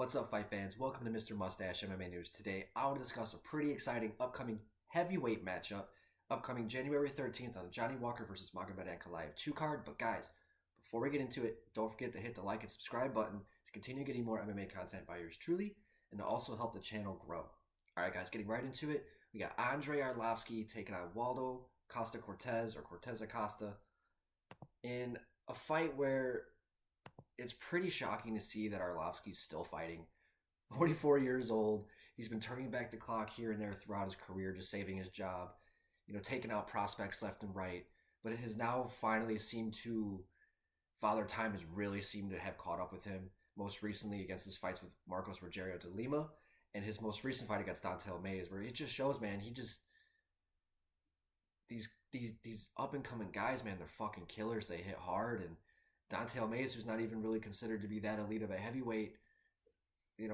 What's up, fight fans? Welcome to Mr. Mustache MMA News. Today, I want to discuss a pretty exciting upcoming heavyweight matchup, upcoming January 13th on the Johnny Walker vs. Magomed Ankalaev 2 card. But guys, before we get into it, don't forget to hit the like and subscribe button to continue getting more MMA content by yours truly, and to also help the channel grow. Alright guys, getting right into it, we got Andrei Arlovski taking on Waldo Cortes-Acosta in a fight where it's pretty shocking to see that Arlovski's still fighting. 44 years old. He's been turning back the clock here and there throughout his career, just saving his job, taking out prospects left and right. But it has now finally seemed to, Father Time has really seemed to have caught up with him. Most recently against his fights with Marcos Rogerio de Lima, and his most recent fight against Dante Mays, where it just shows, man, these up and coming guys, man, they're fucking killers. They hit hard, and Dante Mays, who's not even really considered to be that elite of a heavyweight,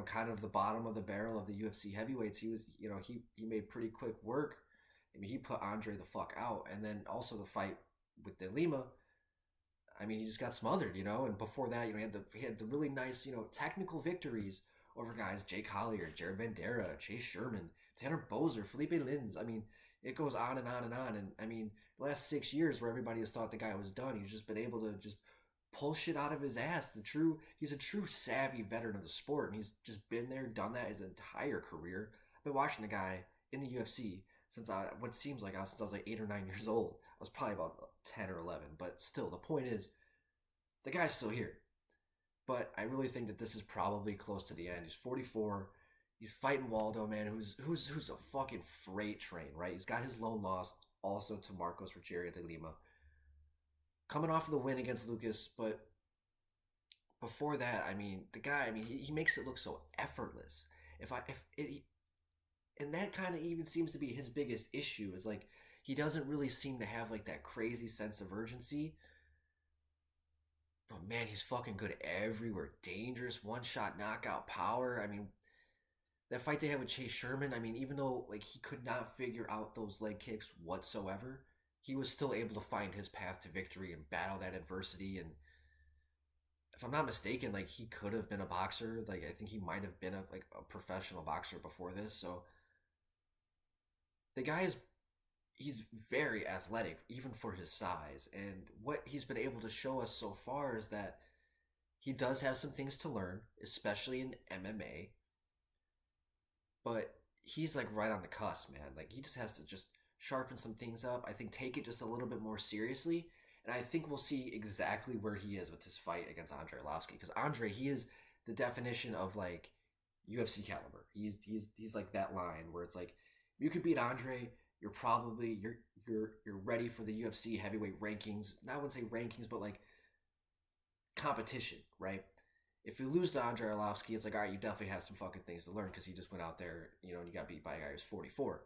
kind of the bottom of the barrel of the UFC heavyweights, he made pretty quick work. I mean, he put Andre the fuck out. And then also the fight with De Lima, I mean, he just got smothered, and before that, he had the really nice, technical victories over guys, Jake Collier, Jared Bandera, Chase Sherman, Tanner Bozer, Felipe Lins. I mean, it goes on and on and on. And I mean, the last 6 years where everybody has thought the guy was done, he's just been able to just pull shit out of his ass. He's a true savvy veteran of the sport, and he's just been there, done that his entire career. I've been watching the guy in the UFC since what seems like since I was like 8 or 9 years old. I was probably about 10 or 11, but still, the point is, the guy's still here. But I really think that this is probably close to the end. He's 44. He's fighting Waldo, man, who's a fucking freight train, right? He's got his lone loss also to Marcos Rogerio de Lima, coming off of the win against Lucas. But before that, I mean, the guy, he makes it look so effortless. And that kind of even seems to be his biggest issue, is like, he doesn't really seem to have like that crazy sense of urgency. But man, he's fucking good everywhere. Dangerous, one-shot knockout power. I mean, that fight they had with Chase Sherman, I mean, even though like he could not figure out those leg kicks whatsoever, he was still able to find his path to victory and battle that adversity. And if I'm not mistaken, like, he could have been a boxer. Like, I think he might have been a professional boxer before this. So the guy he's very athletic, even for his size. And what he's been able to show us so far is that he does have some things to learn, especially in MMA. But he's like right on the cusp, man. Like, he just has to just sharpen some things up. I think take it just a little bit more seriously. And I think we'll see exactly where he is with this fight against Andrei Arlovski. Because Andre, he is the definition of like UFC caliber. He's like that line where it's like, you could beat Andre, you're probably you're ready for the UFC heavyweight rankings. Not I wouldn't say rankings, but like competition, right? If you lose to Andrei Arlovski, it's like, all right, you definitely have some fucking things to learn, because he just went out there, and you got beat by a guy who's 44.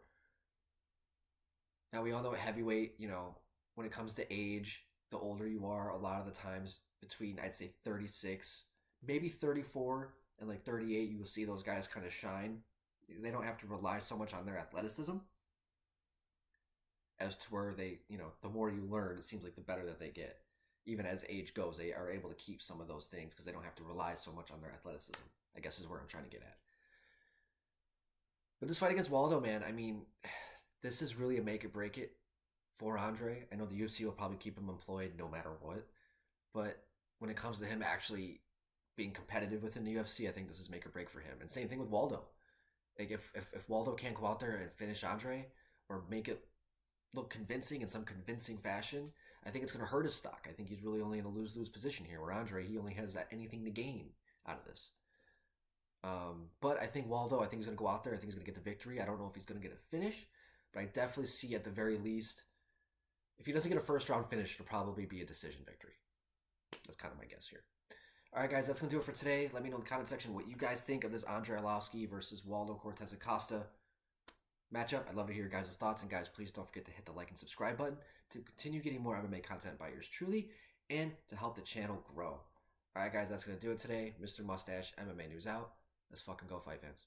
Now, we all know at heavyweight, when it comes to age, the older you are, a lot of the times between, I'd say 36, maybe 34 and like 38, you will see those guys kind of shine. They don't have to rely so much on their athleticism, as to where they, the more you learn, it seems like the better that they get. Even as age goes, they are able to keep some of those things because they don't have to rely so much on their athleticism, I guess is where I'm trying to get at. But this fight against Waldo, man, I mean, this is really a make or break it for Andre. I know the UFC will probably keep him employed no matter what. But when it comes to him actually being competitive within the UFC, I think this is make or break for him. And same thing with Waldo. Like, if Waldo can't go out there and finish Andre or make it look convincing in some convincing fashion, I think it's going to hurt his stock. I think he's really only in a lose-lose position here, where Andre, he only has anything to gain out of this. But I think Waldo, he's going to go out there. I think he's going to get the victory. I don't know if he's going to get a finish, but I definitely see at the very least, if he doesn't get a first-round finish, it'll probably be a decision victory. That's kind of my guess here. All right, guys, that's going to do it for today. Let me know in the comment section what you guys think of this Andrei Arlovski versus Waldo Cortes-Acosta matchup. I'd love to hear your guys' thoughts. And guys, please don't forget to hit the like and subscribe button to continue getting more MMA content by yours truly and to help the channel grow. All right, guys, that's going to do it today. Mr. Mustache, MMA News out. Let's fucking go, fight fans.